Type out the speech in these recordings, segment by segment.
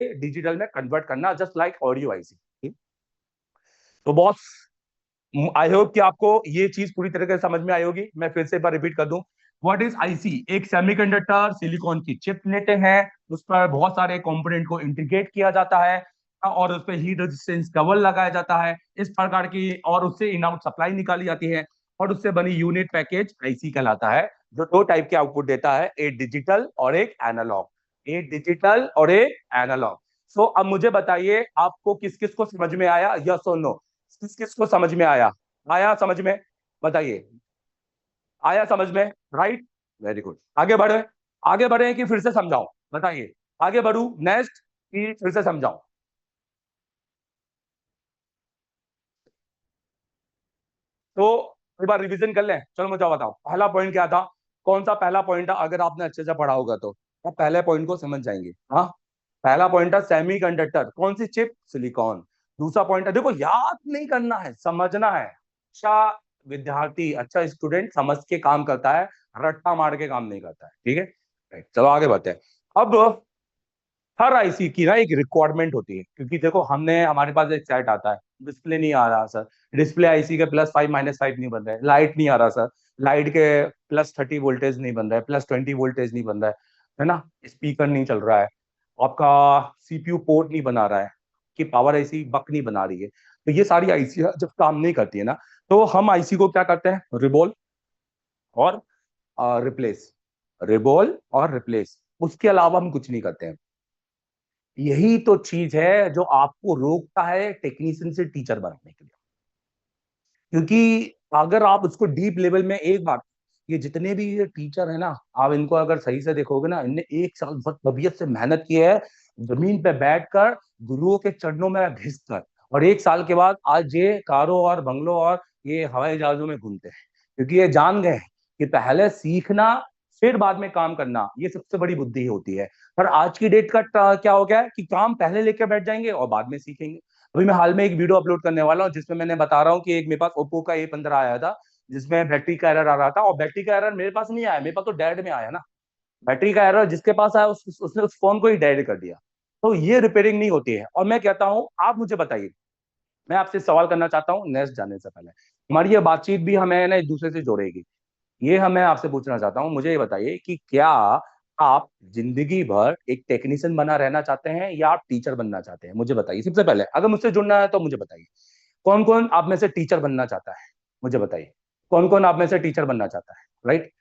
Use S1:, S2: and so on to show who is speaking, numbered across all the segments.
S1: Digital में convert करना, just like audio IC. तो बॉस, आई होप कि आपको ये चीज पूरी तरीके से समझ में आई होगी। मैं फिर से एक बार रिपीट कर दूं, व्हाट इज आईसी? एक सेमीकंडक्टर सिलिकॉन की चिप लेते हैं, उस पर बहुत सारे कंपोनेंट को इंटीग्रेट किया जाता है और उस पर हीट रेजिस्टेंस कवर लगाया जाता है इस प्रकार की, और उससे इन आउट सप्लाई निकाली जाती है और उससे बनी यूनिट पैकेज आईसी कहलाता है, जो दो टाइप के आउटपुट देता है, एक डिजिटल और एक एनालॉग। एक डिजिटल और एक एनालॉग। सो अब मुझे बताइए, आपको किस किस को समझ में आया, यस और नो? किस किस को समझ में आया? आया समझ में? बताइए, आया समझ में? Right, very good. आगे बढ़े, आगे बढ़े कि फिर से समझाऊं? बताइए, आगे बढ़ू नेक्स्ट कि फिर से समझाऊं? तो एक बार रिवीजन कर लें। चलो मुझे बताओ, पहला पॉइंट क्या था? कौन सा पहला पॉइंट था? अगर आपने अच्छे से पढ़ा होगा तो आप पहले पॉइंट को समझ जाएंगे। हाँ, पहला पॉइंट था सेमीकंडक्टर, कौन सी चिप? सिलिकॉन। दूसरा पॉइंट है, देखो याद नहीं करना है, समझना है। अच्छा विद्यार्थी, अच्छा स्टूडेंट समझ के काम करता है, रट्टा मार के काम नहीं करता है, ठीक है? राइट, चलो आगे बढ़ते हैं। अब हर आईसी की ना एक रिक्वायरमेंट होती है, क्योंकि देखो हमने, हमारे पास एक सेट आता है, डिस्प्ले नहीं आ रहा सर, डिस्प्ले आईसी के +5 -5 नहीं बन रहा है, लाइट नहीं आ रहा सर, लाइट के +30 वोल्टेज नहीं बन रहा है, +20 वोल्टेज नहीं बन रहा है ना, स्पीकर नहीं चल रहा है, आपका सीपीयू पोर्ट नहीं बना रहा है, कि पावर आईसी बक नहीं बना रही है, तो ये सारी आईसी जब काम नहीं करती है ना, तो हम आईसी को क्या करते हैं? रिबॉल और रिप्लेस, रिबॉल और रिप्लेस, उसके अलावा हम कुछ नहीं करते हैं। यही तो चीज है जो आपको रोकता है टेक्नीशियन से टीचर बनाने के लिए। क्योंकि अगर आप उसको डीप लेवल में एक बार, ये जितने भी ये टीचर है ना, आप इनको अगर सही से देखोगे ना, इनने एक साल बहुत तबीयत से मेहनत की है, जमीन पे बैठकर गुरुओं के चरणों में घिस कर, और एक साल के बाद आज ये कारों और बंगलों और ये हवाई जहाजों में घूमते हैं, क्योंकि ये जान गए कि पहले सीखना फिर बाद में काम करना, ये सबसे बड़ी बुद्धि होती है। पर आज की डेट का क्या हो गया है कि काम पहले लेकर बैठ जाएंगे और बाद में सीखेंगे। अभी मैं हाल में एक वीडियो अपलोड करने वाला हूँ, जिसमें मैंने बता रहा हूँ कि एक मेरे पास ओप्पो का A15 आया था, जिसमें बैटरी का एरर आ रहा था, और बैटरी का एरर मेरे पास नहीं आया, मेरे पास तो डेड में आया ना। बैटरी का एरर जिसके पास आया उसने उस फोन को ही डेड कर दिया। तो ये रिपेयरिंग नहीं होती है। और मैं कहता हूँ, आप मुझे बताइए, मैं आपसे सवाल करना चाहता हूँ नेक्स्ट जाने से पहले, हमारी ये बातचीत भी हमें ना एक दूसरे से जोड़ेगी। ये हमें आपसे पूछना चाहता हूँ, मुझे ये बताइए कि क्या आप जिंदगी भर एक टेक्नीशियन बना रहना चाहते हैं या आप टीचर बनना चाहते हैं? मुझे बताइए सबसे पहले, अगर मुझसे जुड़ना है तो मुझे बताइए, कौन कौन आप में से टीचर बनना चाहता है? मुझे बताइए, कौन कौन आप में से टीचर बनना चाहता है? राइट,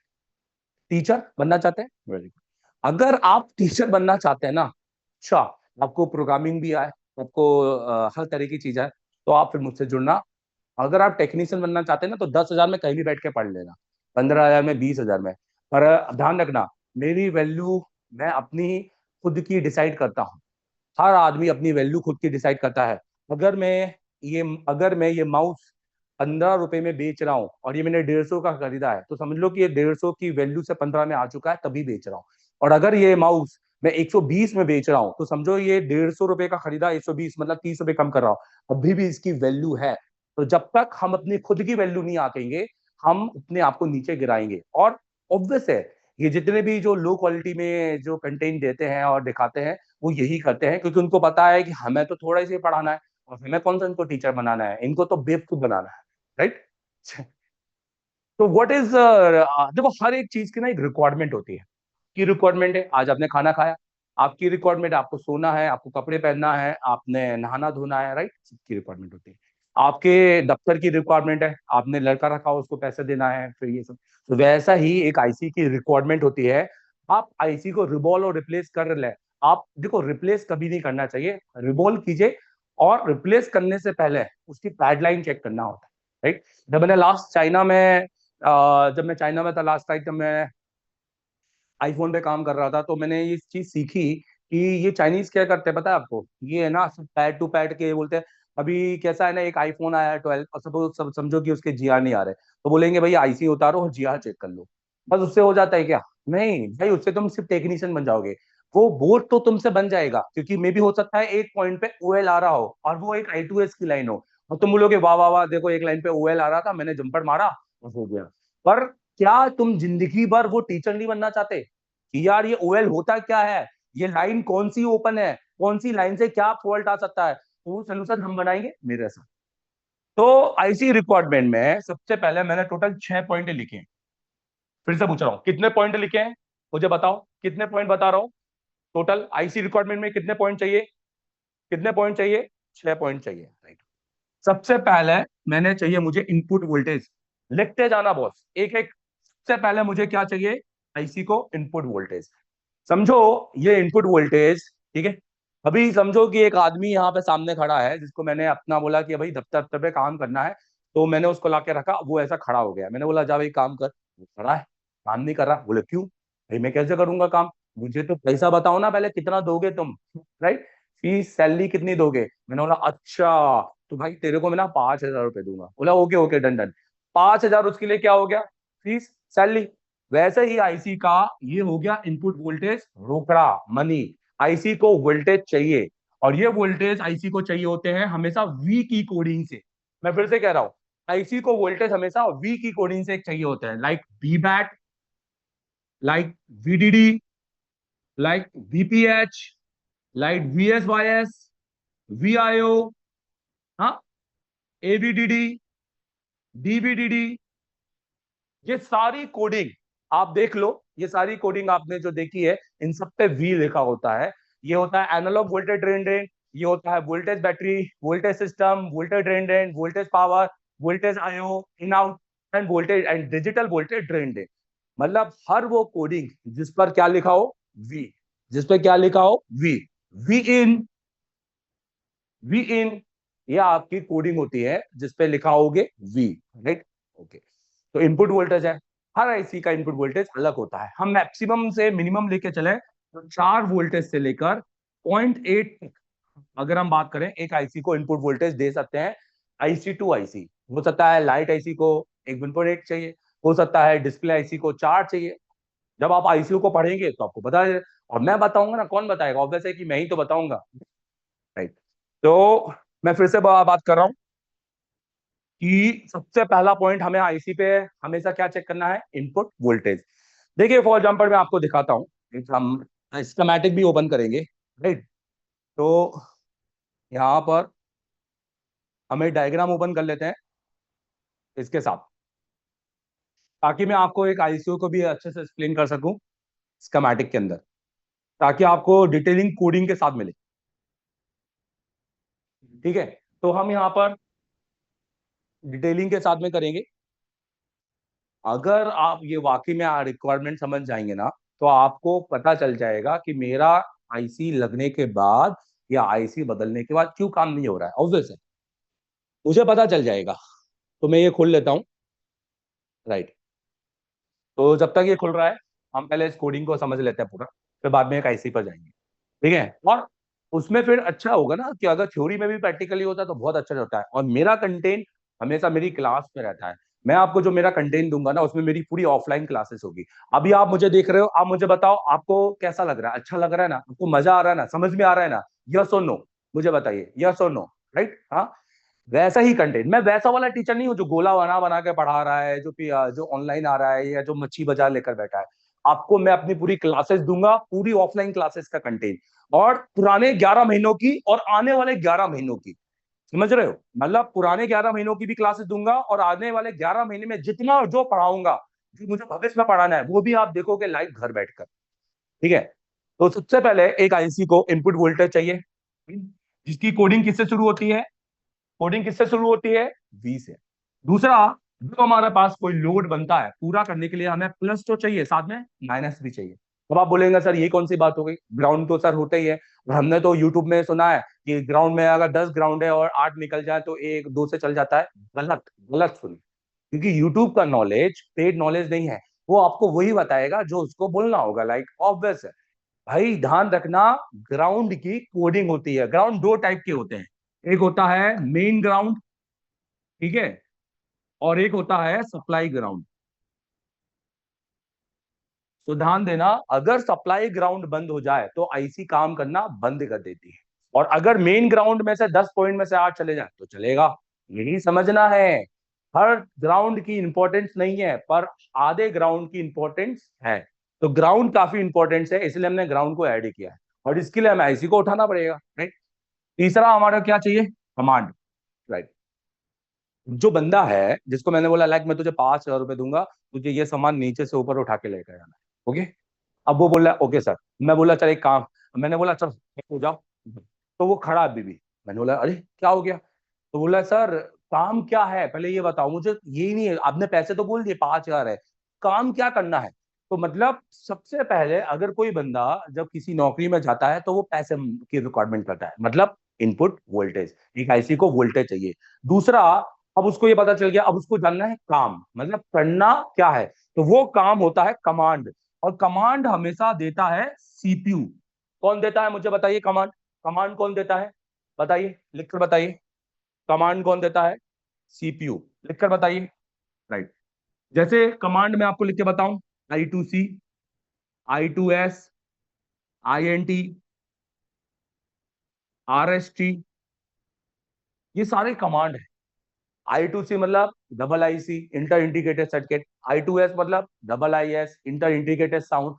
S1: टीचर बनना चाहते हैं, वेरी गुड। अगर आप टीचर बनना चाहते हैं ना, अच्छा, आपको प्रोग्रामिंग भी आए, आपको हर तरह की चीज है, तो आप फिर मुझसे जुड़ना। अगर आप टेक्नीशियन बनना चाहते हैं ना, तो 10,000 में कहीं भी बैठ के पढ़ लेना, 15,000 में, 20,000 में। पर ध्यान रखना, मेरी वैल्यू मैं अपनी खुद की डिसाइड करता हूँ। हर आदमी अपनी वैल्यू खुद की डिसाइड करता है। अगर मैं ये अगर मैं ये माउस 15 रुपए में बेच रहा हूँ और ये मैंने 150 का खरीदा है, तो समझ लो कि ये 150 की वैल्यू से 15 में आ चुका है, तभी बेच रहा हूँ। और अगर ये माउस मैं 120 में बेच रहा हूँ, तो समझो ये 150 रुपए का खरीदा, 120 मतलब 30 रुपए कम कर रहा हूँ, अभी भी इसकी वैल्यू है। तो जब तक हम अपनी खुद की वैल्यू नहीं आकेंगे, हम अपने आप को नीचे गिराएंगे। और ऑब्वियस है, ये जितने भी जो लो क्वालिटी में जो कंटेंट देते हैं और दिखाते हैं, वो यही करते हैं, क्योंकि उनको पता है कि हमें तो थोड़ा ही पढ़ाना है, और हमें कौन सा इनको टीचर बनाना है, इनको तो बेवकूफ बनाना है। राइट। तो व्हाट इज, देखो हर एक चीज की ना एक रिक्वायरमेंट होती है। की रिक्वायरमेंट है, आज आपने खाना खाया, आपकी रिक्वायरमेंट है, आपको सोना है, आपको कपड़े पहनना है, आपने नहाना धोना है, राइट, सबकी रिक्वायरमेंट होती है। आपके दफ्तर की रिक्वायरमेंट है, आपने लड़का रखा उसको पैसे देना है, फिर ये सब। तो वैसा ही एक आईसी की रिक्वायरमेंट होती है। आप आईसी को रिबॉल और रिप्लेस कर ले, आप देखो रिप्लेस कभी नहीं करना चाहिए, रिबॉल कीजिए। और रिप्लेस करने से पहले उसकी पैडलाइन चेक करना होता है, राइट। जब मैं चाइना में था लास्ट टाइम, जब मैं आईफोन पे काम कर रहा था, तो मैंने ये चीज सीखी कि ये चाइनीज क्या करते हैं पता है आपको? ये है ना, सब पैड टू पैड के बोलते हैं। अभी कैसा है ना, एक आईफोन आया है 12, और सब समझो कि उसके जीआर नहीं आ रहे, तो बोलेंगे भाई आईसी उतारो और जीआर चेक कर लो, बस उससे हो जाता है क्या? नहीं भाई, उससे तुम सिर्फ टेक्नीशियन बन जाओगे। वो बोर्ड तो तुमसे बन जाएगा, क्योंकि मे भी हो सकता है एक पॉइंट पे ओएल आ रहा हो और वो एक I2S की लाइन हो, और तुम बोलोगे वाह वाह वाह, देखो एक लाइन पे ओएल आ रहा था, मैंने जंपर मारा और हो गया। पर क्या तुम जिंदगी भर वो टीचर नहीं बनना चाहते कि यार ये ओएल होता क्या है, ये लाइन कौन सी ओपन है, कौन सी लाइन से क्या फॉल्ट आ सकता है, तो वो सोल्यूशन हम बनाएंगे मेरे साथ। तो आईसी रिक्वायरमेंट में सबसे पहले मैंने टोटल 6 पॉइंट लिखे हैं। फिर से पूछ रहा हूँ कितने पॉइंट लिखे हैं, मुझे बताओ कितने पॉइंट बता रहा हूँ। टोटल आईसी रिक्वायरमेंट में कितने पॉइंट चाहिए, कितने पॉइंट चाहिए, 6 पॉइंट चाहिए, राइट। सबसे पहले मैंने चाहिए मुझे इनपुट वोल्टेज, लिखते जाना बॉस एक एक। सबसे पहले मुझे क्या चाहिए, आईसी को इनपुट वोल्टेज। समझो ये इनपुट वोल्टेज, ठीक है। अभी समझो कि एक आदमी यहाँ पे सामने खड़ा है जिसको मैंने अपना बोला कि भाई दफ्तर दफ्तर पे काम करना है, तो मैंने उसको लाके रखा, वो ऐसा खड़ा हो गया, मैंने बोला जा भाई काम कर, वो खड़ा है काम नहीं कर रहा। बोले क्यों भाई, मैं कैसे करूंगा काम, मुझे तो पैसा बताओ ना पहले कितना दोगे तुम, राइट, फीस सैलरी कितनी दोगे। मैंने बोला अच्छा, तो भाई तेरे को मैं ना 5,000 रुपये दूंगा। बोला ओके ओके डन डन। 5,000 उसके लिए क्या हो गया, फीस सैलरी। वैसे ही आईसी का ये हो गया इनपुट वोल्टेज, रोकड़ा मनी। आईसी को वोल्टेज चाहिए, और ये वोल्टेज आईसी को चाहिए होते हैं हमेशा वी की कोडिंग से। मैं फिर से कह रहा हूं, आईसी को वोल्टेज हमेशा वी की कोडिंग से चाहिए होते हैं, like VBAT, like VDD, like VPH, like VSYS, VIO, हाँ, एवीडीडी, डीवीडीडी। ये सारी कोडिंग आप देख लो, ये सारी कोडिंग आपने जो देखी है इन सब पे वी लिखा होता है। ये होता है एनालॉग वोल्टेज ड्रेन रेंज, ये होता है voltage battery, voltage system, voltage drain range, voltage power, voltage IO in out, end voltage and digital voltage drain range. मतलब हर वो कोडिंग जिस पर क्या लिखा हो वी, जिस पे क्या लिखा हो वी, वी इन, वी इन, ये आपकी कोडिंग होती है जिस पे लिखा होगे वी, राइट। ओके, तो इनपुट वोल्टेज है, हर आईसी का इनपुट वोल्टेज अलग होता है। हम मैक्सिमम से मिनिमम लेके चले तो 4 वोल्टेज से लेकर 0.8 तक अगर हम बात करें एक आईसी को इनपुट वोल्टेज दे सकते हैं। आईसी टू आईसी हो सकता है, लाइट आईसी को 1.8 चाहिए, हो सकता है डिस्प्ले आईसी को 4 चाहिए। जब आप आईसीयू को पढ़ेंगे तो आपको पता है, और मैं बताऊंगा ना, कौन बताएगा, ऑब्वियस है कि मैं ही तो बताऊंगा, राइट। तो मैं फिर से बात कर रहा हूँ कि सबसे पहला पॉइंट हमें आईसी पे हमेशा क्या चेक करना है, इनपुट वोल्टेज। देखिए फॉर एग्जांपल मैं आपको दिखाता हूँ, हम स्कीमेटिक भी ओपन करेंगे, राइट। तो यहाँ पर हमें डायग्राम ओपन कर लेते हैं इसके साथ, ताकि मैं आपको एक आईसीयू को भी अच्छे से एक्सप्लेन कर सकूं स्कीमेटिक के अंदर, ताकि आपको डिटेलिंग कोडिंग के साथ मिले, ठीक है। तो हम यहाँ पर डिटेलिंग के साथ में करेंगे। अगर आप ये वाकई में रिक्वायरमेंट समझ जाएंगे ना, तो आपको पता चल जाएगा कि मेरा आईसी लगने के बाद या आईसी बदलने के बाद क्यों काम नहीं हो रहा है। ऑब्वियस है, मुझे पता चल जाएगा। तो मैं ये खोल लेता हूँ, राइट। तो जब तक ये खुल रहा है हम पहले इस कोडिंग को समझ लेते हैं पूरा, फिर बाद में एक आईसी पर जाएंगे, ठीक है। और उसमें फिर अच्छा होगा ना कि अगर थ्योरी में भी प्रैक्टिकली होता है तो बहुत अच्छा होता है। और मेरा कंटेंट हमेशा मेरी क्लास में रहता है, मैं आपको जो मेरा कंटेंट दूंगा ना उसमें मेरी पूरी ऑफलाइन क्लासेस होगी। अभी आप मुझे देख रहे हो, आप मुझे बताओ आपको कैसा लग रहा है, अच्छा लग रहा है ना, आपको मजा आ रहा है ना, समझ में आ रहा है ना, यस और नो, मुझे बताइए यस और नो, राइट। हाँ, वैसा ही कंटेंट, मैं वैसा वाला टीचर नहीं हूँ जो गोला बना बना के पढ़ा रहा है, जो ऑनलाइन आ रहा है या जो मच्छी बाजार लेकर बैठा है। आपको मैं अपनी पूरी क्लासेस दूंगा, पूरी ऑफलाइन क्लासेस का कंटेंट, और पुराने 11 महीनों की और आने वाले 11 महीनों की, समझ रहे हो, मतलब पुराने 11 महीनों की भी क्लासेस दूंगा और आने वाले 11 महीने में जितना जो पढ़ाऊंगा, जो मुझे भविष्य में पढ़ाना है वो भी आप देखोगे लाइव घर बैठकर, ठीक है। तो सबसे पहले एक आईसी को इनपुट वोल्टेज चाहिए, जिसकी कोडिंग किससे शुरू होती है, कोडिंग किससे शुरू होती है, वी से। दूसरा, जो हमारे पास कोई लोड बनता है पूरा करने के लिए हमें प्लस तो चाहिए, साथ में माइनस भी चाहिए। अब आप बोलेंगे सर ये कौन सी बात हो गई, ग्राउंड तो सर होता ही है, और हमने तो यूट्यूब में सुना है कि ग्राउंड में अगर 10 ग्राउंड है और 8 निकल जाए तो एक दो से चल जाता है। गलत, गलत सुनी, क्योंकि यूट्यूब का नॉलेज पेड नॉलेज नहीं है, वो आपको वही बताएगा जो उसको बोलना होगा, लाइक ऑब्वियस है। भाई ध्यान रखना, ग्राउंड की कोडिंग होती है, ग्राउंड 2 टाइप के होते हैं, एक होता है मेन ग्राउंड, ठीक है, और एक होता है सप्लाई ग्राउंड। तो ध्यान देना, अगर सप्लाई ग्राउंड बंद हो जाए तो आईसी काम करना बंद कर देती है, और अगर मेन ग्राउंड में से 10 पॉइंट में से 8 चले जाए तो चलेगा। यही समझना है, हर ग्राउंड की इंपॉर्टेंस नहीं है पर आधे ग्राउंड की इंपॉर्टेंस है। तो ग्राउंड काफी इंपॉर्टेंस है, इसलिए हमने ग्राउंड को ऐड किया है। और इसके लिए हमें आईसी को उठाना पड़ेगा, राइट। तीसरा हमारा क्या चाहिए, कमांड, राइट। जो बंदा है जिसको मैंने बोला लाइक मैं तुझे 5,000 रुपए दूंगा, तुझे ये सामान नीचे से ऊपर उठा के लेकर आना, ओके। अब वो बोला ओके सर। मैं बोला चल एक काम, मैंने बोला चल हो जाओ। तो वो खड़ा अभी भी। मैंने बोला अरे क्या हो गया? तो बोला सर काम क्या है पहले ये बताओ मुझे, यही नहीं है, आपने पैसे तो बोल दिए 5,000 है, काम क्या करना है? तो मतलब सबसे पहले अगर कोई बंदा जब किसी नौकरी में जाता है तो वो पैसे की रिक्वायरमेंट करता है, मतलब इनपुट वोल्टेज, एक आईसी को वोल्टेज चाहिए। दूसरा, अब उसको ये पता चल गया, अब उसको जानना है काम, मतलब करना क्या है। तो वो काम होता है कमांड, और कमांड हमेशा देता है सीपीयू। कौन देता है मुझे बताइए कमांड? कमांड कौन देता है बताइए, लिखकर बताइए। कमांड कौन देता है? सीपीयू। लिखकर बताइए, राइट। जैसे कमांड में आपको लिख के बताऊं, I2C, I2S, INT, RST, ये सारे कमांड है। I2C मतलब double IC, inter integrated circuit. I2S मतलब double IS, inter integrated sound.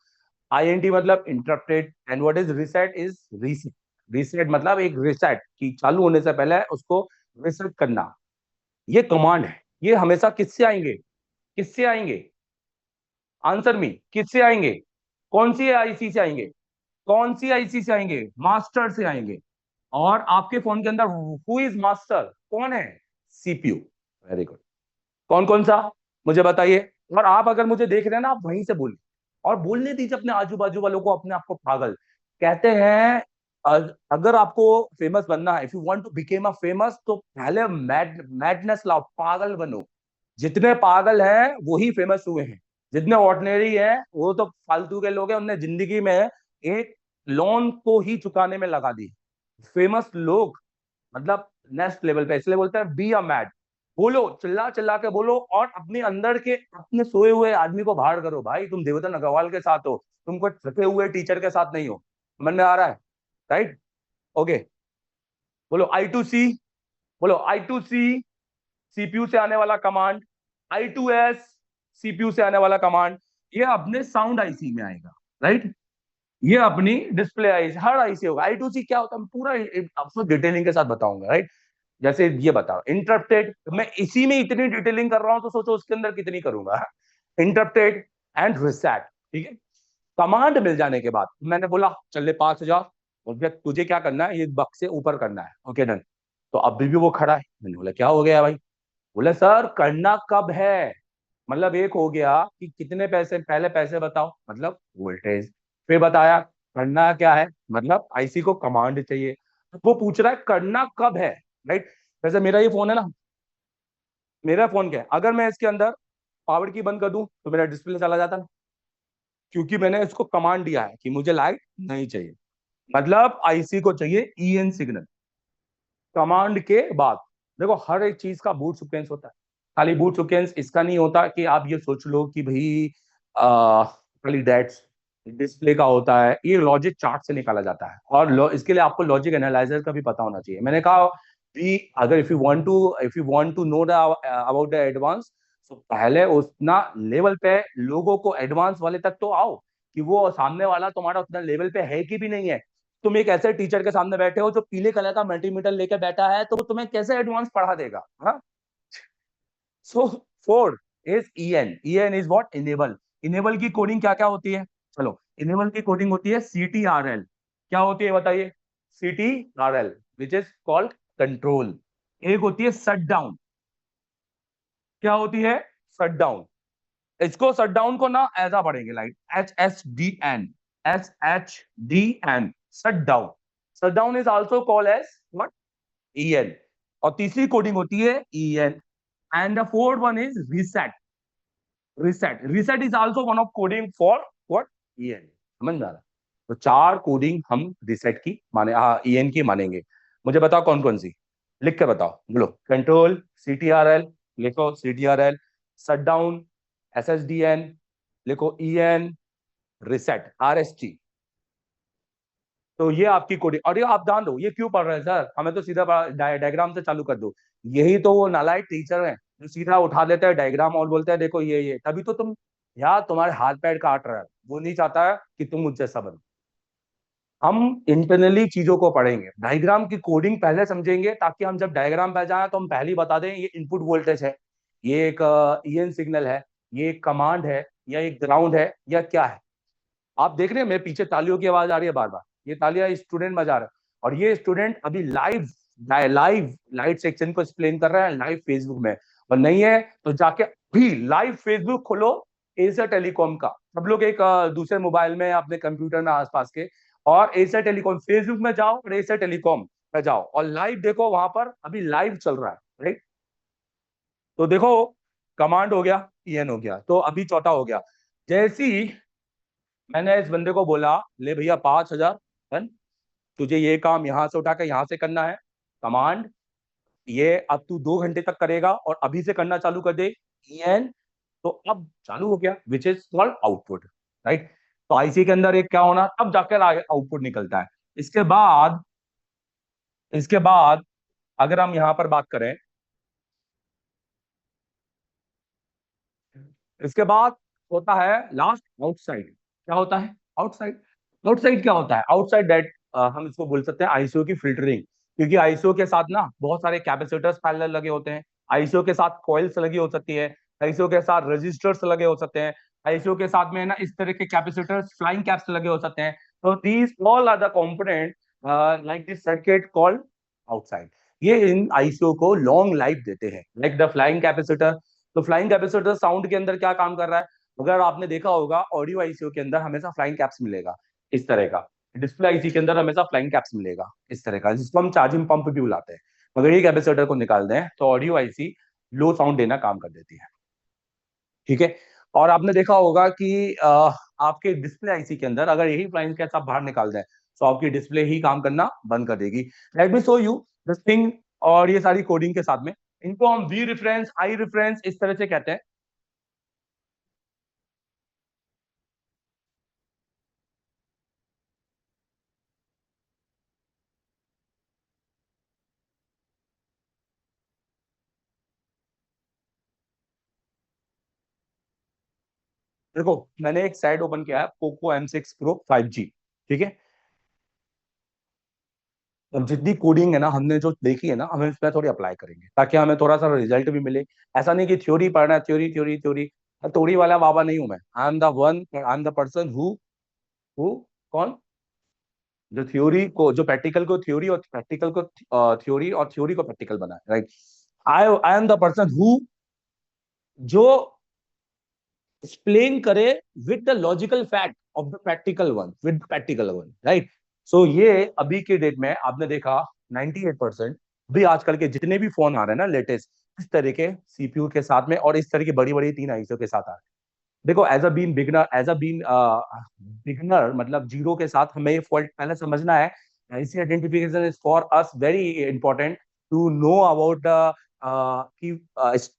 S1: INT मतलब interrupted, and what is reset? Is reset. Reset मतलब एक रीसेट की चालू होने से पहले उसको रीसेट करना। ये कमांड है। ये हमेशा किससे आएंगे? किससे आएंगे? आंसर मी, किससे आएंगे? कौन सी आईसी से आएंगे? कौन सी आईसी से आएंगे? मास्टर से आएंगे। और आपके फोन के अंदर हु इज मास्टर, कौन है? सीपीयू। Very good. कौन कौन सा मुझे बताइए। और आप अगर मुझे देख रहे हैं ना, आप वहीं से बोलिए, और बोलने दीजिए अपने आजू बाजू वालों को, अपने आप को पागल कहते हैं। अगर आपको फेमस बनना है, if you want to bicame a famous, तो पहले मैडनेस लाओ, पागल बनो। जितने पागल हैं वही फेमस हुए हैं, जितने ऑर्डिनरी हैं वो तो फालतू के लोग हैं, उनने जिंदगी में एक लोन को ही चुकाने में लगा दी। फेमस लोग मतलब नेक्स्ट लेवल पे, इसलिए बोलते हैं बी अ मैड। बोलो, चिल्ला चिल्ला के बोलो, और अपने अंदर के अपने सोए हुए आदमी को बाहर करो। भाई तुम देवदत्त अग्रवाल के साथ हो, तुम कोई थके हुए टीचर के साथ नहीं हो। समझ में आ रहा है? Right, okay. बोलो I2C, बोलो I2C, सीपीयू से आने वाला कमांड। I2S, सीपीयू से आने वाला कमांड। ये अपने साउंड आईसी में आएगा, राइट। ये अपनी डिस्प्ले आईसी, हर आईसी होगा। I2C क्या होता है पूरा आपको डिटेलिंग के साथ बताऊंगा, राइट। जैसे ये बताओ इंटरप्टेड, मैं इसी में इतनी डिटेलिंग कर रहा हूं तो सोचो उसके अंदर कितनी करूंगा। इंटरप्टेड एंड रिसेट, ठीक है। कमांड मिल जाने के बाद मैंने बोला चल 5,000, और तुझे क्या करना है, ये बक्स से ऊपर करना है, ओके डन। तो अभी भी वो खड़ा है। मैंने बोला क्या हो गया भाई? बोले सर करना कब है? मतलब एक हो गया कि कितने पैसे, पहले पैसे बताओ मतलब वोल्टेज, फिर बताया करना क्या है, मतलब आईसी को कमांड चाहिए। वो पूछ रहा है करना कब है, राइट। वैसे मेरा ये फोन है ना, मेरा फोन क्या है, अगर मैं इसके अंदर पावर की बंद कर दूं तो मेरा डिस्प्ले चला जाता ना, क्योंकि मैंने इसको कमांड दिया है कि मुझे लाइट नहीं चाहिए। मतलब आईसी को चाहिए ईएन सिग्नल कमांड के बाद। देखो हर एक चीज का बूट सीक्वेंस होता है, खाली बूट सीक्वेंस इसका नहीं होता कि आप ये सोच लो कि भाई खाली डेट्स डिस्प्ले का होता है। ये लॉजिक चार्ट से निकाला जाता है, और इसके लिए आपको लॉजिक एनालाइजर का भी पता होना चाहिए। मैंने कहा कि अगर if you want to know the about the advance, तो पहले उतना लेवल पे लोगों को एडवांस वाले तक तो आओ, कि वो सामने वाला तुम्हारा उतना लेवल पे है कि भी नहीं है। तुम एक ऐसे टीचर के सामने बैठे हो जो पीले कलर का मल्टीमीटर लेकर बैठा है, तो वो तुम्हें कैसे एडवांस पढ़ा देगा? हाँ। So for is EN is what? Enable. Enable की कोडिंग क्या क्या होती है? चलो, इनेबल की कोडिंग होती है CTRL। क्या होती है बताइए? CTRL, which is called control. एक होती है शट डाउन। क्या होती है? Shut down. इसको शट डाउन को ना ऐसा पढ़ेंगे, like HSDN, SHDN, shut down. Shut down is also called as what? EN। और तीसरी कोडिंग होती है EN, and the fourth one is reset. Reset is also one of coding for what? EN। समझ में आ रहा? तो चार कोडिंग हम रीसेट की माने, EN की मानेंगे। मुझे बताओ कौन कौन सी, लिख के बताओ। बोलो कंट्रोल CTRL, लिखो CTRL। शट डाउन SSDN, लिखो EN। Reset RST। तो ये आपकी कोडिंग। और ये आप ध्यान दो, ये क्यों पढ़ रहे हैं सर, हमें तो सीधा डायग्राम से चालू कर दो। यही तो वो नालायक टीचर हैं जो सीधा उठा देते हैं डायग्राम और बोलते हैं देखो ये, तभी तो तुम यार तुम्हारे हाथ पैर काट रहा है। वो नहीं चाहता है कि तुम मुझ जैसा बनो। हम इंटरनली चीजों को पढ़ेंगे, डायग्राम की कोडिंग पहले समझेंगे, ताकि हम जब डायग्राम पे जाए तो हम पहले ही बता दें ये इनपुट वोल्टेज है, ये एक ईएन सिग्नल है, ये एक कमांड है, या एक ग्राउंड है, या क्या है। आप देख रहे हैं मेरे पीछे तालियों की आवाज आ रही है बार बार, ये तालियां स्टूडेंट बजा रहे हैं, और ये स्टूडेंट अभी लाइव लाइव लाइट सेक्शन को एक्सप्लेन कर रहा है लाइव फेसबुक में। और नहीं है तो जाके भी लाइव फेसबुक खोलो, एशिया टेलीकॉम का, सब लोग एक दूसरे मोबाइल में अपने कंप्यूटर में आसपास के, और एशिया टेलीकॉम फेसबुक में जाओ और एशिया टेलीकॉम में जाओ और लाइव देखो, वहां पर अभी लाइव चल रहा है, राइट। तो देखो, कमांड हो गया, ईएन हो गया, तो अभी चौथा हो गया। जैसी मैंने इस बंदे को बोला, ले भैया 5,000 है, तुझे ये काम यहां से उठा के यहां से करना है, कमांड, ये अब तू 2 घंटे तक करेगा और अभी से करना चालू कर दे, ईएन। तो अब चालू हो गया, विच इज कॉल्ड आउटपुट, राइट। तो आईसी के अंदर एक क्या होना, तब जाकर आउटपुट निकलता है। इसके बाद इसके बाद अगर हम यहां पर बात करें, इसके बाद होता है लास्ट आउटसाइड। क्या होता है आउटसाइड? आउटसाइड क्या होता है? आउटसाइड दैट हम इसको बोल सकते हैं आईसीओ की फिल्टरिंग, क्योंकि आईसीओ के साथ ना बहुत सारे कैपेसिटर्स पैरेलल लगे होते हैं, आईसीओ के साथ कॉइल्स लगी हो सकती है, आईसीओ के साथ रजिस्टर्स लगे हो सकते हैं, आईसीओ के साथ में ना इस तरह के कैपेसिटर्स फ्लाइंग कैप्स लगे हो सकते हैं। तो these all are the component like this circuit called outside. ये इन आईसीओ को लॉन्ग लाइफ देते हैं, लाइक द फ्लाइंग कैपेसिटर। तो फ्लाइंग कैपेसिटर साउंड के अंदर क्या काम कर रहा है? अगर आपने देखा होगा ऑडियो आईसीयू के अंदर हमेशा फ्लाइंग कैप्स मिलेगा, इस तरह का। डिस्प्ले आईसी के अंदर हमेशा फ्लाइंग कैप्स मिलेगा, इस तरह का, जिसको हम चार्जिंग पंप भी बुलाते हैं। मगर ये कैपेसिटर को निकाल दें तो ऑडियो आईसी लो साउंड देना काम कर देती है, ठीक है। और आपने देखा होगा कि आपके डिस्प्ले आईसी के अंदर अगर यही फ्लाइंग कैप्स आप बाहर निकाल दें तो आपकी डिस्प्ले ही काम करना बंद कर देगी। Let me show you this thing. और ये सारी कोडिंग के साथ में, इनको हम वी रेफरेंस, आई रेफरेंस इस तरह से कहते हैं। देखो, मैंने एक साइट ओपन किया है, पोको M6 Pro 5G, ठीक है। अब जितनी कोडिंग है ना हमने जो देखी है ना, हमें इसमें थोड़ी अप्लाई करेंगे ताकि हमें थोड़ा सा रिजल्ट भी मिले। ऐसा नहीं कि थ्योरी पढ़ना है, थ्योरी थ्योरी थ्योरी, थ्योरी वाला बाबा नहीं हूं मैं। I am the person who कौन, जो थ्योरी को, जो प्रैक्टिकल को थ्योरी और प्रैक्टिकल को थ्योरी और थ्योरी को प्रैक्टिकल बनाए, right. I am the person who, जो explain करे with the logical fact of the practical one, with the practical one, right? So ये अभी के डेट में आपने देखा 98% भी आजकल के जितने भी फोन आ रहे हैं ना लेटेस्ट, इस तरह के सीपीयू के साथ में और इस तरह की बड़ी बड़ी 3 आईसीओ के साथ आ रहे हैं। देखो, एज अ बीन मतलब जीरो के साथ हमें ये फॉल्ट पहले समझना है। IC identification is for us very important to know about the key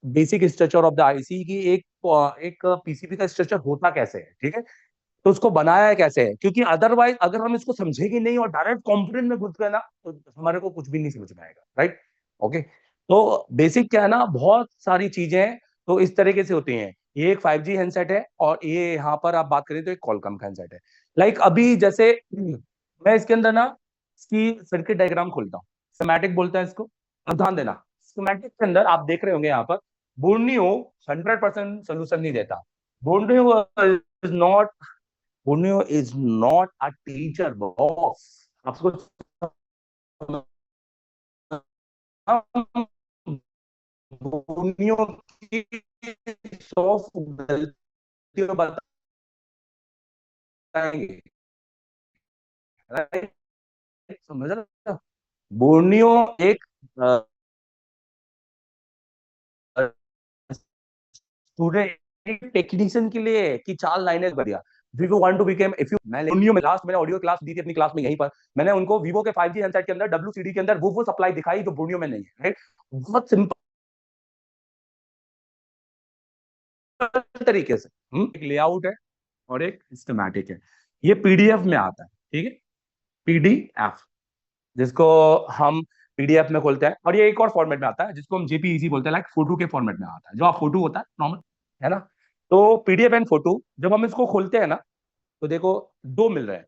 S1: basic structure of the IC की, एक पीसीबी का स्ट्रक्चर होता कैसे है, ठीक है। तो उसको बनाया कैसे है, क्योंकि अदरवाइज अगर हम इसको समझेंगे नहीं और डायरेक्ट कंपोनेंट में घुस गए ना, तो हमारे को कुछ भी नहीं समझ में आएगा, राइट। ओके। तो बेसिक क्या है ना, बहुत सारी चीजें तो इस तरीके से होती हैं। ये एक 5G हैंडसेट है, और ये यहाँ पर आप बात करें तो एक कॉलकॉम का हैंडसेट है। लाइक अभी जैसे मैं इसके अंदर ना इसकी सर्किट डायग्राम खोलता हूँ, स्कीमेटिक बोलते हैं इसको। अब ध्यान देना, स्कीमेटिक के अंदर आप देख रहे होंगे यहाँ पर बोर्नियो 100% सोल्यूशन नहीं देता। Borneo is not Borneo is not a teacher boss. आपको बोर्नियो की 100 गलतियों बताएंगे, राइट। समझ रहे हो? बोर्नियो एक स्टूडेंट, एक टेक्नीशियन के लिए कि 4 लाइनें बढ़िया। Vivo want to become, if you, मैं बोर्नियो में लास्ट मैंने ऑडियो क्लास दी थी अपनी क्लास में यहीं पर, मैंने उनको वीवो के 5G हैंडसेट के अंदर WCD के अंदर वो सप्लाई दिखाई जो बोर्नियो में नहीं है, राइट। बहुत सिंपल तरीके से एक लेआउट है और एक सिस्टमैटिक है। ये पीडीएफ में आता है, ठीक है, पीडीएफ, जिसको हम पीडीएफ में खोलते हैं। और ये एक और फॉर्मेट में आता है जिसको हम जेपीईजी बोलते हैं, लाइक फोटो के फॉर्मेट में आता है, जो आप फोटो होता है नॉर्मल, है ना। तो पीडीएफ एंड फोटो जब हम इसको खोलते हैं ना, तो देखो दो मिल रहे हैं,